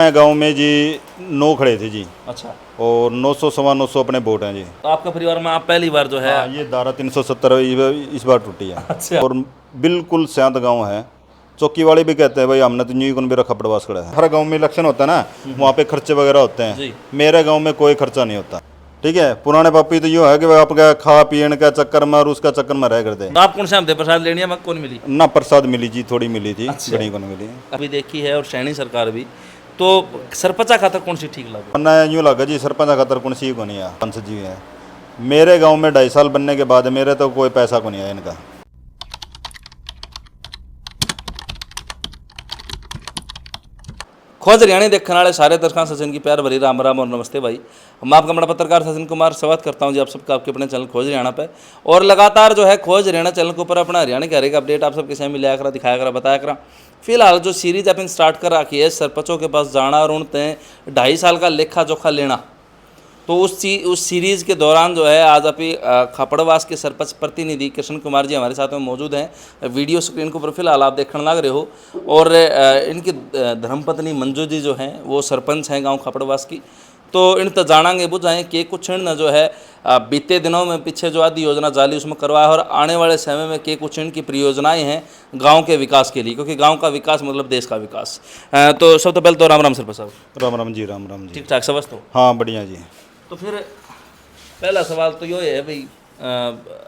मैं गांव में जी 9 खड़े थे जी। अच्छा, और 900 सवा 900 अपने वोट हैं जी। तो आपका परिवार में आप पहली बार जो है। हाँ, ये धारा 370 इस बार टूटी है। अच्छा। और बिल्कुल शांत गांव है। चौकी वाले भी कहते हैं भाई हमने तो न्यू मेरा खपड़वास खड़ा है। हर गांव में इलेक्शन होता है ना, वहाँ पे खर्चे वगैरह होते हैं। जी। मेरे गांव में कोई खर्चा नहीं होता। ठीक है, पुराने पापी तो यूँ है कि भाई आपका खा पीने का चक्कर में और उसका चक्कर में रह करते। तो आप कौन से हमदे प्रसाद लेनी है, मैं कौन मिली? ना प्रसाद मिली जी, थोड़ी मिली थी। अच्छा। बड़ी को नहीं मिली। अभी देखी है और सैनी सरकार भी, तो सरपंचा खातर कौन सी ठीक लगे? वरना यूँ लगा जी सरपंच खातर कौन सी को नहीं है। पंच जी है मेरे गांव में 2.5 साल बनने के बाद मेरे तो कोई पैसा को नहीं है इनका। खोज हरियाणा देखने वाले सारे दर्शकों सचिन की प्यार भरी राम राम और नमस्ते भाई। मैं आपका बड़ा पत्रकार सचिन कुमार स्वागत करता हूं जी आप सबका आपके अपने चैनल खोज हरियाणा पे। और लगातार जो है खोज हरियाणा चैनल के ऊपर अपना हरियाणा के हर एक अपडेट आप सबके सामने लिया करा, दिखाया करा, बताया करा। फिलहाल जो सीरीज अपन स्टार्ट कर रखी है सरपंचों के पास जाना और उनसे 2.5 साल का लेखा जोखा लेना, तो उस सीरीज़ के दौरान जो है आज अभी खापड़वास के सरपंच प्रतिनिधि कृष्ण कुमार जी हमारे साथ में मौजूद हैं। वीडियो स्क्रीन के ऊपर फिलहाल आप देखने लग रहे हो। और इनकी धर्मपत्नी मंजू जी जो हैं वो सरपंच हैं गांव खापड़वास की। तो इन तो जानांगे बुझाएँ कि कुछ इन जो है बीते दिनों में पीछे जो आदि योजना जाली उसमें करवाया और आने वाले समय में के कुछ इनकी परियोजनाएँ हैं गाँव के विकास के लिए, क्योंकि गाँव का विकास मतलब देश का विकास। तो सबसे पहले तो राम राम सरपंच साहब। राम राम जी, राम राम जी। ठीक ठाक समझ तो? हाँ बढ़िया जी। तो फिर पहला सवाल तो ये है भाई,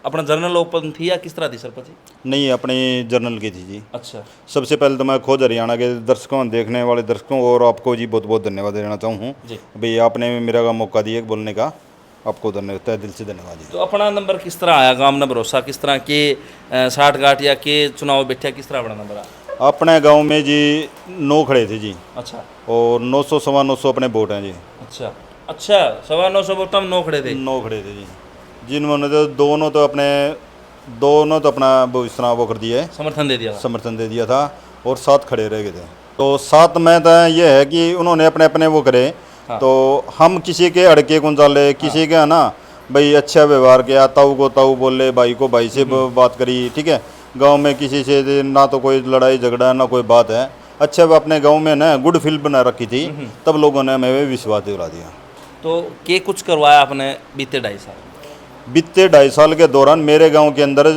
अपना जर्नल ओपन थी या किस तरह थी सरपंच जी? नहीं, अपनी जर्नल की थी जी। अच्छा। सबसे पहले तो मैं खोज हरियाणा के दर्शकों, देखने वाले दर्शकों और आपको जी बहुत बहुत धन्यवाद देना चाहूँ जी। भाई, आपने मेरा का मौका दिया बोलने का। आपको धन्यवाद, तहे दिल से धन्यवाद जी। तो अपना नंबर किस तरह आया, गांव ने भरोसा किस तरह के साठ गांठ या के चुनाव बैठा, किस तरह बड़ा नंबर आया? अपने गांव में जी 9 खड़े थे जी। अच्छा। और 900 सवा 900 अपने वोट हैं जी। अच्छा अच्छा, 925 वोट में 9 खड़े थे। 9 खड़े थे जी, जिन्होंने तो दोनों तो अपना वो इस तरह वो कर दिया है, समर्थन दे दिया। समर्थन दे दिया था। और 7 खड़े रह गए थे। तो 7 में तो ये है कि उन्होंने अपने अपने वो करे। हाँ। तो हम किसी के अड़के कौन चाले, किसी के है ना भाई अच्छा व्यवहार किया, ताऊ को ताऊ बोले, भाई को भाई से बात करी। ठीक है, गांव में किसी से ना तो कोई लड़ाई झगड़ा ना कोई बात है। अच्छा, वो अपने गांव में ना गुड फील बना रखी थी, तब लोगों ने हमें विश्वास दिला दिया। तो के कुछ करवाया आपने बीते 2.5 साल? बीते 2.5 साल के दौरान मेरे गांव के अंदर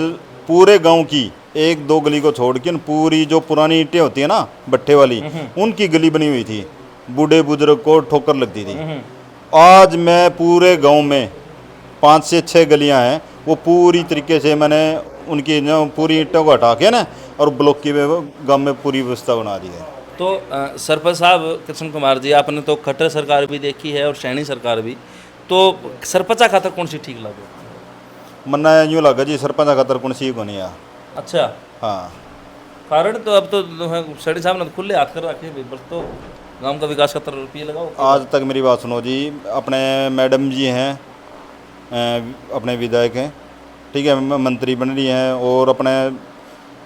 पूरे गांव की 1-2 गली को छोड़ के पूरी जो पुरानी ईंटें होती है ना भट्ठे वाली, उनकी गली बनी हुई थी। बूढ़े बुजुर्ग को ठोकर लगती थी। आज मैं पूरे गांव में 5 से 6 गलियां हैं, वो पूरी तरीके से मैंने उनकी जो पूरी ईंटों को हटा के ना और ब्लॉक की गांव में पूरी व्यवस्था बना दी है। तो सरपंच साहब कृष्ण कुमार जी, आपने तो खट्टर सरकार भी देखी है और सैनी सरकार भी, तो सरपंचा खातर कौन सी ठीक लगे? मन्ना यूँ लगा जी सरपंच खातर कौन सी को नहीं है। अच्छा। हाँ, कारण तो अब तो सैनी साहब ने खुले हाथ कर रखे हैं, बस तो गांव का विकास का रुपये लगाओ। आज तक मेरी बात सुनो जी, अपने मैडम जी हैं, अपने विधायक हैं, ठीक है, मंत्री बन रही हैं। और अपने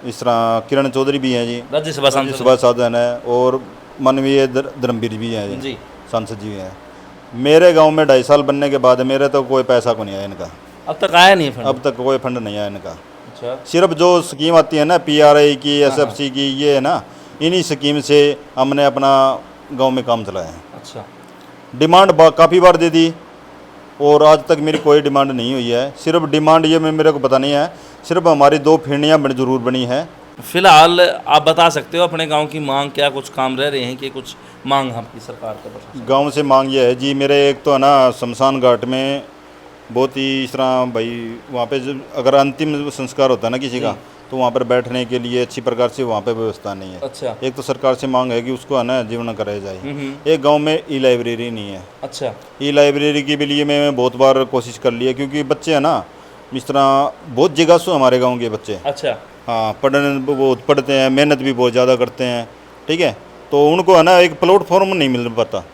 इस तरह किरण चौधरी भी हैं जी, राज्यसभा सांसद हैं। और मानवीय धर्मवीर भी हैं जी, जी। सांसद जी हैं। मेरे गांव में 2.5 साल बनने के बाद मेरे तो कोई पैसा को नहीं आया इनका। अब तक आया नहीं फंड? अब तक कोई फंड नहीं आया इनका। अच्छा। सिर्फ जो स्कीम आती है ना PRI की, SFC की, ये है ना, इन्हीं स्कीम से हमने अपना गांव में काम चलाया है। अच्छा। डिमांड काफ़ी बार दे दी और आज तक मेरी कोई डिमांड नहीं हुई है। सिर्फ डिमांड ये मेरे को पता नहीं है, सिर्फ हमारी 2 फिरनियाँ जरूर बनी है। फिलहाल आप बता सकते हो अपने गांव की मांग क्या, कुछ काम रह रहे हैं कि कुछ मांग आपकी सरकार के पास? गांव से मांग ये है जी, मेरे एक तो है ना शमशान घाट में बहुत ही इस तरह भाई, वहाँ पे अगर अंतिम संस्कार होता है ना किसी का, तो वहाँ पर बैठने के लिए अच्छी प्रकार से वहाँ पे व्यवस्था नहीं है। अच्छा। एक तो सरकार से मांग है कि उसको है ना जीवन कराया जाए। एक गांव में E-लाइब्रेरी नहीं है। अच्छा। E-लाइब्रेरी के लिए मैं बहुत बार कोशिश कर ली है, क्योंकि बच्चे हैं ना इस तरह बहुत जिज्ञासु हमारे गांव के बच्चे। अच्छा। हाँ, बहुत पढ़ते हैं, मेहनत भी बहुत ज़्यादा करते हैं। ठीक है, तो उनको है ना एक प्लेटफॉर्म नहीं मिल पाता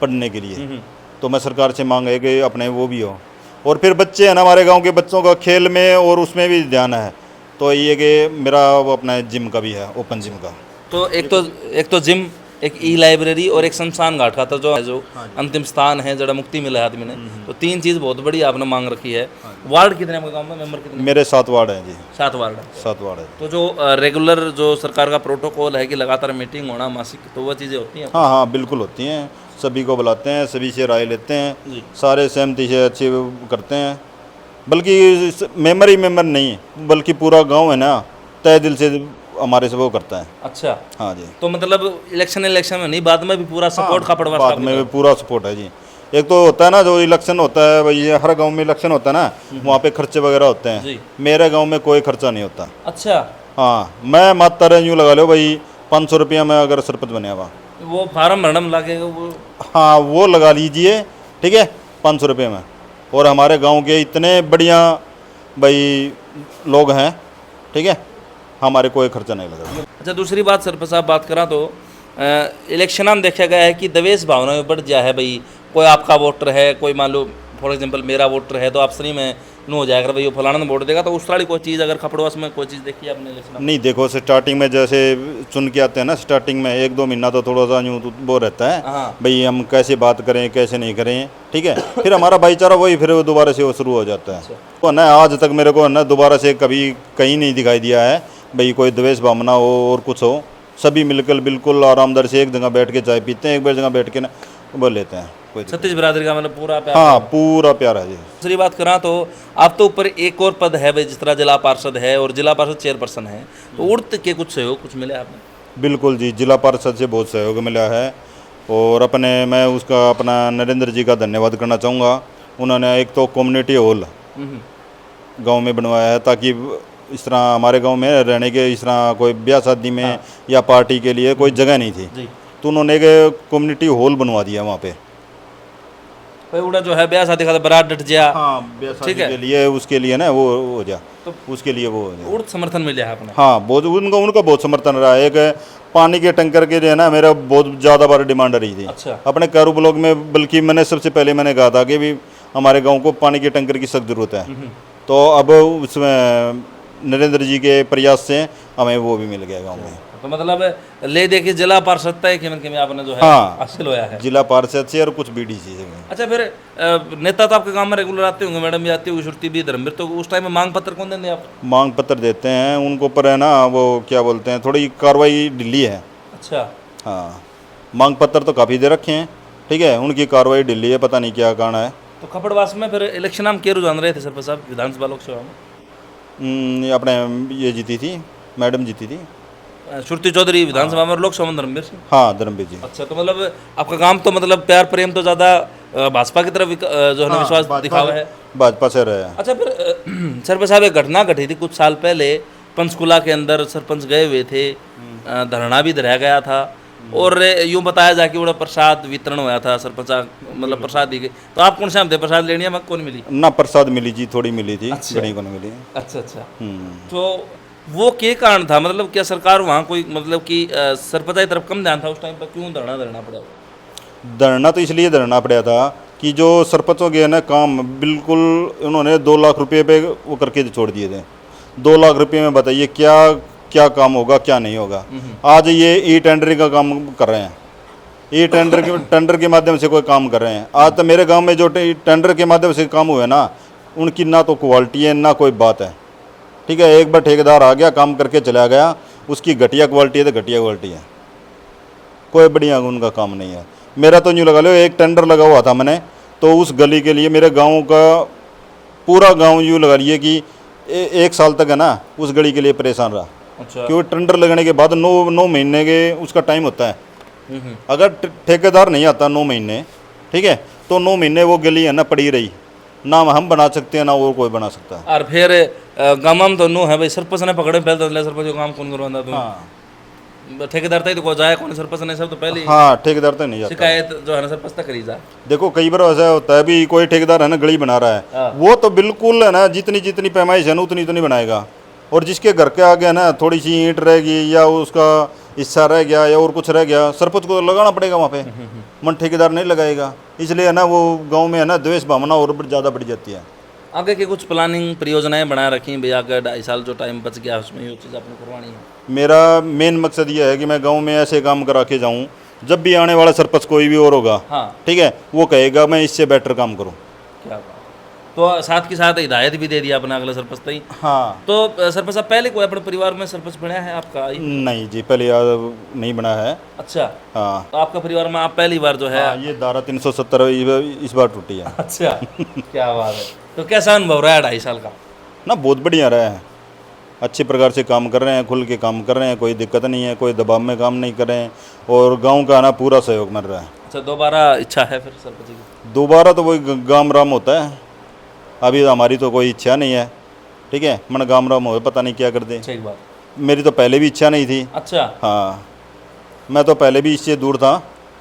पढ़ने के लिए। तो मैं सरकार से मांग है कि अपने वो भी हो। और फिर बच्चे हैं ना हमारे गांव के बच्चों का खेल में और उसमें भी ध्यान है। तो ये कि मेरा वो अपना जिम का भी है, ओपन जिम का। तो एक तो जिम एक ई लाइब्रेरी और एक शमशान घाट का तो जो अंतिम स्थान है जड़ा मुक्ति मिला है आदमी ने, तो 3 चीज़ बहुत बड़ी आपने मांग रखी है। वार्ड कितने आपके गांव में, मेंबर कितने? मेरे 7 वार्ड हैं जी, 7 वार्ड है। 7 वार्ड है। तो जो रेगुलर जो सरकार का प्रोटोकॉल है कि लगातार मीटिंग होना मासिक, तो वो चीज़ें होती हैं? हाँ हाँ बिल्कुल होती हैं, सभी को बुलाते हैं, सभी से राय लेते हैं, जी। सारे सहमति से अच्छे करते हैं। बल्कि मेंबर ही मेंबर नहीं है, बल्कि पूरा गांव है ना तय दिल से हमारे से वो करता है। अच्छा, हाँ जी, तो मतलब इलेक्शन में नहीं, बाद में भी पूरा सपोर्ट का पड़वा? बाद में भी पूरा सपोर्ट है जी। एक तो होता है ना जो इलेक्शन होता है भाई, ये हर गांव में इलेक्शन होता है ना, वहाँ पे खर्चे वगैरह होते हैं। जी। मेरे गांव में कोई खर्चा नहीं होता। अच्छा, हाँ, मैं मात्र यूँ लगा लो भाई 500 रुपया में अगर सरपंच बने हुआ, वो फार्म भरना में लगेगा वो? हाँ वो लगा लीजिए, ठीक है, 500 रुपये में। और हमारे गांव के इतने बढ़िया भाई लोग हैं, ठीक है, हमारे कोई खर्चा नहीं लगा। अच्छा, दूसरी बात सरपंच साहब बात करा तो इलेक्शन में देखा गया है कि दवेश भावना में बढ़ गया है भाई। कोई आपका वोटर है, कोई मान लो फॉर एग्जांपल मेरा वोटर है, तो आप श्री में नो हो जाएगा भाई वो फलाना ने वोट देगा, तो उस तरह की कोई चीज़ अगर खपड़वास में कोई चीज़ देखी आपने इलेक्शन में? नहीं, देखो स्टार्टिंग में जैसे चुन के आते हैं ना, स्टार्टिंग में 1-2 महीना तो थोड़ा सा यूँ तो वो रहता है हाँ। भाई हम कैसे बात करें कैसे नहीं करें, ठीक है। फिर हमारा भाईचारा वही फिर वो दोबारा से वो शुरू हो जाता है। तो ना आज तक मेरे को ना दोबारा से कभी कहीं नहीं दिखाई दिया है भाई कोई द्वेष भावना हो और कुछ हो। सभी मिलकर बिल्कुल आरामदार से एक जगह बैठ के चाय पीते हैं, एक बार जगह बैठ के ना बोल लेते हैं। कोई छत्तीस बिरादरी का मतलब पूरा प्यार? हाँ, पूरा प्यार है जी। दूसरी बात करा तो आप तो ऊपर एक और पद है भाई, जिस तरह जिला पार्षद है और जिला पार्षद चेयरपर्सन है, तो उड़त के कुछ सहयोग कुछ मिले आपने? बिल्कुल जी, जिला पार्षद से बहुत सहयोग मिला है और मैं उसका अपना नरेंद्र जी का धन्यवाद करना चाहूँगा। उन्होंने एक तो कम्युनिटी हॉल गांव में बनवाया है, ताकि इस तरह हमारे गांव में रहने के इस तरह कोई ब्याह शादी में या पार्टी के लिए कोई जगह नहीं थी, तो उन्होंने एक कम्युनिटी हॉल बनवा दिया वहाँ पे। भाई उड़ा जो है ब्याह शादी का बारात डट गया, हाँ, ब्याह शादी ठीक है, के लिए उसके लिए ना वो हो जा, तो उसके लिए वो हो जा। उड़त समर्थन मिले आपने? हाँ, बहुत उनका बहुत समर्थन रहा है। एक पानी के टैंकर के लिए ना मेरा बहुत ज़्यादा बार डिमांड रही थी। अच्छा। अपने कारू ब्लॉक में, बल्कि मैंने सबसे पहले मैंने कहा था कि भी हमारे गांव को पानी के टैंकर की सख्त जरूरत है, तो अब उसमें नरेंद्र जी के प्रयास से हमें वो भी मिल गया गांव में। तो मतलब ले देखिए जिला पार्षद तय के में आपने जो है हाँ, हासिल होया है जिला पार्षद से और कुछ बीडीसी से। अच्छा, फिर नेता तो आपके गांव में रेगुलर आते होंगे, मैडम भी आती होगी, श्रुति भी, धर्मवीर, तो उस टाइम में मांग पत्र कौन देंगे आप? मांग पत्र देते हैं उनको, ऊपर है ना वो क्या बोलते हैं, थोड़ी कार्रवाई ढीली है। अच्छा। हाँ, मांग पत्र तो काफ़ी दे रखे हैं, ठीक है, उनकी कार्रवाई ढीली है, पता नहीं क्या कारण है। तो खपड़वास में फिर इलेक्शन हम के रुझान रहे थे सरपंच साहब विधानसभा लोकसभा में? अपने ये जीती थी, मैडम जीती थी, श्रुति चौधरी विधानसभा में, और लोकसभा में धर्मवीर सिंह। हाँ, धर्मवीर जी। अच्छा, तो मतलब आपका काम तो मतलब प्यार प्रेम तो ज़्यादा भाजपा की तरफ जो है ना विश्वास दिखावा है, भाजपा से रहे। अच्छा, फिर सरपंच साहब एक घटना घटी थी कुछ साल पहले, पंचकुला के अंदर सरपंच गए हुए थे, धरना भी धराया गया था, और यूँ बताया जा कि बड़ा प्रसाद वितरण हुआ था, सरपंच मतलब प्रसाद दी गई, तो आप कौन से हम थे प्रसाद लेनी है, कौन मिली? ना प्रसाद मिली जी, थोड़ी मिली थी। अच्छा। बड़ी को नहीं मिली। अच्छा अच्छा। तो वो क्या कारण था, मतलब क्या सरकार वहाँ कोई मतलब कि सरपंच की तरफ कम ध्यान था उस टाइम पर, क्यों धरना धरना पड़ा? धरना तो इसलिए धरना पड़ा था कि जो सरपंचों के ना काम बिल्कुल उन्होंने 2 लाख रुपये पे वो करके छोड़ दिए थे। 2 लाख रुपये में बताइए क्या क्या काम होगा क्या नहीं होगा। आज ये ई टेंडरिंग का काम कर रहे हैं, ई टेंडर के माध्यम से कोई काम कर रहे हैं। आज तो मेरे गांव में जो टेंडर के माध्यम से काम हुए ना, उनकी ना तो क्वालिटी है ना कोई बात है, ठीक है। एक बार ठेकेदार आ गया, काम करके चला गया, उसकी घटिया क्वालिटी है तो घटिया क्वालिटी है, कोई बढ़िया उनका काम नहीं है। मेरा तो यूँ लगा लो, एक टेंडर लगा हुआ था मैंने, तो उस गली के लिए मेरे गाँव का पूरा गाँव यूँ लगा लिए कि 1 साल तक है ना उस गली के लिए परेशान रहा। अच्छा। क्योंकि टेंडर लगने के बाद 9 महीने के उसका टाइम होता है। अगर ठेकेदार नहीं आता 9 महीने, ठीक है, तो 9 महीने वो गली है ना पड़ी रही, ना हम बना सकते हैं ना वो कोई बना सकता है। और फिर गाँव में तो नो है भाई, सरपंच ने पकड़े पहले तो सरपंच काम कौन करवाता तुम? हाँ, ठेकेदार तक तो को जाए कौन, सरपंच ने सब तो पहले हाँ, ठेकेदार तो नहीं जाता। शिकायत जो है ना सरपंच तक करी जा। देखो कई बार ऐसा होता है भी कोई ठेकेदार है ना गली बना रहा है, वो तो बिल्कुल है ना जितनी पैमाइश है ना उतनी बनाएगा, और जिसके घर के आगे है ना थोड़ी सी ईंट रहेगी या उसका हिस्सा रह गया या और कुछ रह गया, सरपंच को लगाना पड़ेगा वहाँ पे, मन ठेकेदार नहीं लगाएगा। इसलिए है ना वो गांव में है ना द्वेष भावना और ज़्यादा बढ़ जाती है। आगे की कुछ प्लानिंग परियोजनाएं बना रखी हैं भैया, अगर 2.5 साल जो टाइम बच गया उसमें ये चीज़ आपने करवानी है? मेरा मेन मकसद ये है कि मैं गांव में ऐसे काम करा के जाऊँ जब भी आने वाला सरपंच कोई भी और होगा, हाँ। ठीक है, वो कहेगा मैं इससे बेटर काम करूं। क्या बात। तो साथ के साथ हिदायत भी दे दिया अपना अगला सरपंच तई। हाँ। तो सरपंच साहब पहले कोई अपने परिवार में सरपंच बना है आपका? नहीं जी, पहले यार नहीं बना है। अच्छा। हाँ। तो आपका परिवार में आप पहली बार जो है। हाँ, ये धारा 370 इस बार टूटी है। अच्छा। क्या बात है। तो कैसा अनुभव रहा है 2.5 साल का? ना बहुत बढ़िया रहा है, अच्छे प्रकार से काम कर रहे हैं, खुल के काम कर रहे हैं, कोई दिक्कत नहीं है, कोई दबाव में काम नहीं कर रहे हैं, और गांव का ना पूरा सहयोग मिल रहा है। अच्छा, दोबारा इच्छा है फिर सरपंच की? दोबारा तो वही गाम राम होता है, अभी हमारी तो कोई इच्छा नहीं है, ठीक है, मन गाम राम हो पता नहीं क्या कर दे। ठीक बात। मेरी तो पहले भी इच्छा नहीं थी। अच्छा। हाँ, मैं तो पहले भी इससे दूर था।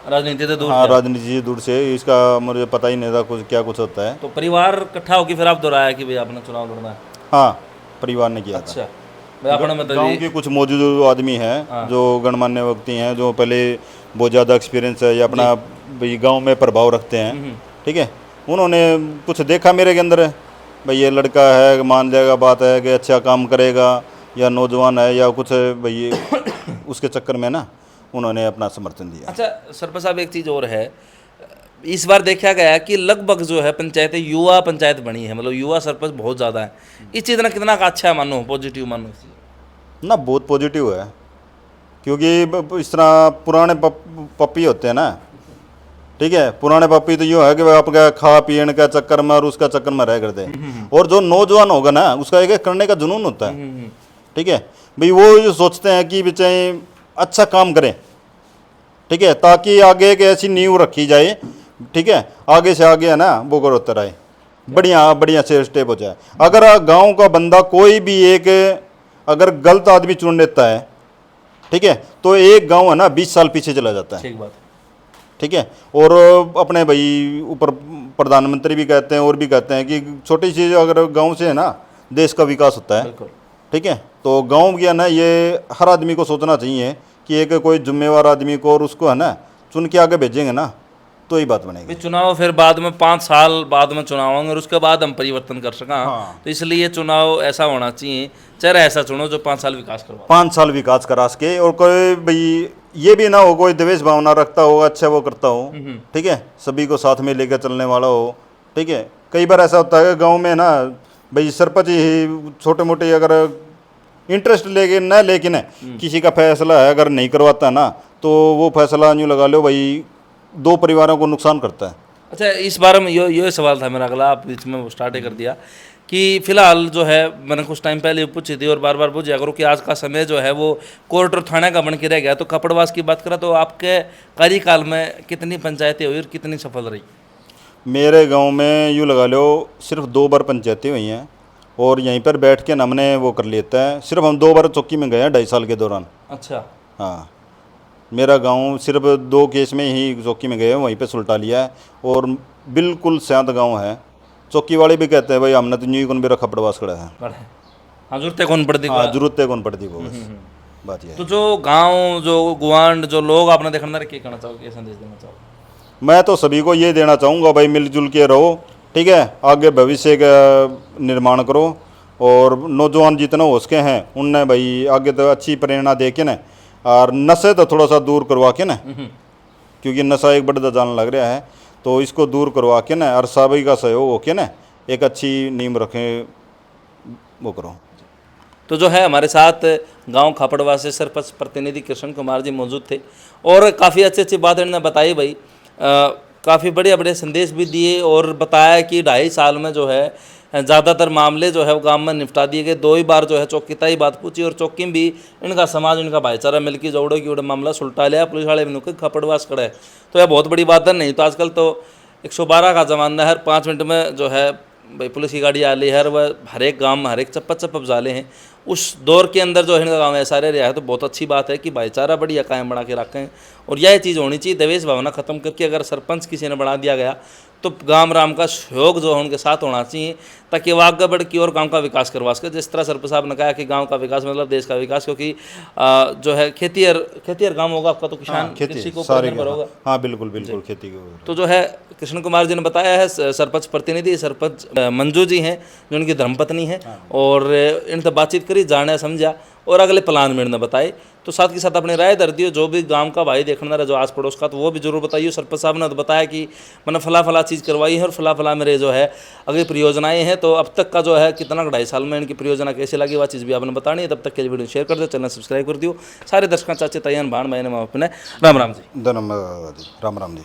राजनीति से दूर हाँ, थे? राजनीति से दूर से, इसका मुझे पता ही नहीं था कुछ क्या कुछ होता है। तो परिवार इकट्ठा होकर फिर आप दोहराया कि भाई आपने चुनाव लड़ना है? हाँ, परिवार ने किया था। अच्छा भाई, अपना मतलब गांव ये- के कुछ मौजूद आदमी हैं जो गणमान्य व्यक्ति हैं, जो पहले बहुत ज़्यादा एक्सपीरियंस है या अपना भाई गांव में प्रभाव रखते हैं, ठीक है, उन्होंने कुछ देखा मेरे के अंदर, भाई ये लड़का है, मान जाएगा बात है कि अच्छा काम करेगा, या नौजवान है या कुछ है, भाई उसके चक्कर में ना उन्होंने अपना समर्थन दिया। अच्छा सरपंच साहब, एक चीज़ और है, इस बार देखा गया कि लगभग जो है पंचायतें युवा पंचायत बनी है, मतलब युवा सरपंच बहुत ज़्यादा है। इस चीज़ ना कितना का अच्छा मानो, पॉजिटिव मानो इस चीज़? ना बहुत पॉजिटिव है, क्योंकि इस तरह पुराने पप्पी होते हैं ना, ठीक है, पुराने पप्पी तो यूँ है कि वह आपका खा पीने का चक्कर में और उसका चक्कर में रह करते हैं, और जो नौजवान होगा ना उसका एक करने का जुनून होता है, ठीक है भाई, वो जो सोचते हैं कि बच्चे अच्छा काम करें, ठीक है, ताकि आगे एक ऐसी नींव रखी जाए, ठीक है, आगे से आगे है ना वो होता रहे, बढ़िया बढ़िया से स्टेप हो जाए। अगर गांव का बंदा कोई भी एक अगर गलत आदमी चुन लेता है, ठीक है, तो एक गांव है ना 20 साल पीछे चला जाता है। ठीक बात। ठीक है, और अपने भाई ऊपर प्रधानमंत्री भी कहते हैं और भी कहते हैं कि छोटी चीज़ अगर गांव से है ना देश का विकास होता है, बिल्कुल। ठीक है, तो गांव की है ना ये हर आदमी को सोचना चाहिए कि एक कोई जिम्मेवार आदमी को और उसको है ना चुन के आगे भेजेंगे ना तो ही बात बनेगी। भाई चुनाव फिर बाद में 5 साल बाद में चुनाव होंगे और उसके बाद हम परिवर्तन कर सकें। हाँ। तो इसलिए चुनाव ऐसा होना चाहिए, चेहरा ऐसा चुनो जो 5 साल विकास करवा। 5 साल विकास करा सके, और कोई भाई ये भी ना हो कोई द्वेष भावना रखता हो, अच्छा वो करता हो, ठीक है, सभी को साथ में लेकर चलने वाला हो, ठीक है। कई बार ऐसा होता है गांव में ना भाई सरपंच ही छोटे मोटे अगर इंटरेस्ट लेके न लेकिन किसी का फैसला है अगर नहीं करवाता ना तो वो फैसला यूँ लगा लो भाई 2 परिवारों को नुकसान करता है। अच्छा, इस बारे में ये सवाल था मेरा अगला, आप बीच में स्टार्ट ही कर दिया कि फिलहाल जो है मैंने कुछ टाइम पहले पूछी थी और बार बार पूछा करो कि आज का समय जो है वो कोर्ट और थाने का बन के रह गया। तो कपड़वास की बात करा तो आपके कार्यकाल में कितनी पंचायतें हुई और कितनी सफल रही? मेरे गांव में यूँ लगा लो सिर्फ 2 बार पंचायतें हुई हैं और यहीं पर बैठ के हमने वो कर लेता है। सिर्फ हम 2 बार चौकी में गए हैं 2.5 साल के दौरान। अच्छा। हाँ, मेरा गांव सिर्फ 2 केस में ही चौकी में गए हैं, वहीं पे सुलटा लिया है और बिल्कुल शांत गांव है। चौकी वाले भी कहते हैं भाई हमने तो न्यू कौन भी रखा पड़वास खड़ा है। हाँ, जरूरत कौन पड़ती? हाँ, जरूरत है कौन पड़ती वो बस बात ये है। तो जो गांव जो गुआंड जो लोग आपने देखना क्या कहना चाहोगे, क्या संदेश देना चाहोगे? मैं तो सभी को ये देना चाहूँगा भाई मिलजुल के रहो, ठीक है, आगे भविष्य का निर्माण करो और नौजवान जितना हो सके हैं उनने भाई आगे तो अच्छी प्रेरणा दे के ना और नशे तो थोड़ा सा दूर करवा के ना, क्योंकि नशा एक बढ़ता जाने लग रहा है, तो इसको दूर करवा के ना और सभी का सहयोग हो के ना एक अच्छी नींव रखें वो करो। तो जो है हमारे साथ गांव खापड़वा से सरपंच प्रतिनिधि कृष्ण कुमार जी मौजूद थे और काफ़ी अच्छी अच्छी बात इन्होंने बताई भाई, काफ़ी बढ़िया बढ़िया संदेश भी दिए और बताया कि 2.5 साल में जो है ज़्यादातर मामले जो है वो गांव में निपटा दिए गए। 2 ही बार जो है चौकी ही बात पूछी और चौकी में भी इनका समाज इनका भाईचारा मिलकर जोड़ो कि मामला सुलटा लिया, पुलिस वाले भी खपड़वास खड़ा है। तो यह बहुत बड़ी बात है। नहीं तो आजकल तो 112 का ज़माना है, हर 5 मिनट में जो है भाई पुलिस की गाड़ी आ रही है, वह हर एक गाँव में हर एक चप्पा जाले हैं। उस दौर के अंदर जो है इनका गाँव ऐसा रह है, तो बहुत अच्छी बात है कि भाईचारा बढ़िया कायम बना के रखें और यह चीज़ होनी चाहिए। द्वेष भावना ख़त्म करके अगर सरपंच किसी ने बना दिया गया तो गांव राम का सहयोग जो है उनके साथ होना चाहिए ताकि वो आगे बढ़ के और गांव का विकास करवा सके। जिस तरह सरपंच साहब ने कहा कि गांव का विकास मतलब देश का विकास, क्योंकि जो है खेतीहर गांव होगा आपका, तो किसान कृषि को ऊपर निर्भर होगा। हाँ बिल्कुल बिल्कुल, खेती के ऊपर। तो जो है कृष्ण कुमार जी ने बताया है, सरपंच प्रतिनिधि सरपंच मंजू जी हैं जो उनकी धर्मपत्नी हैं और इनसे बातचीत करी, जाना समझा और अगले प्लान मेरे बताए। तो साथ के साथ अपनी राय दर दियो, जो भी गांव का भाई देखना रहा जो आस पड़ोस का, तो वो भी जरूर बताइए। सरपंच साहब ने तो बताया कि मैंने फला चीज़ करवाई है और फला मेरे जो है अगली परियोजनाएं हैं। तो अब तक का जो है कितना 2.5 साल में इनकी परियोजना कैसे लगी वह चीज़ भी आपने बतानी है। तब तक के लिए वीडियो शेयर कर दो, चैनल सब्सक्राइब कर दियो। सारे दर्शकों चाचे तैयार भाण भाई ने अपने राम राम जी। धन्यवाद, राम राम जी।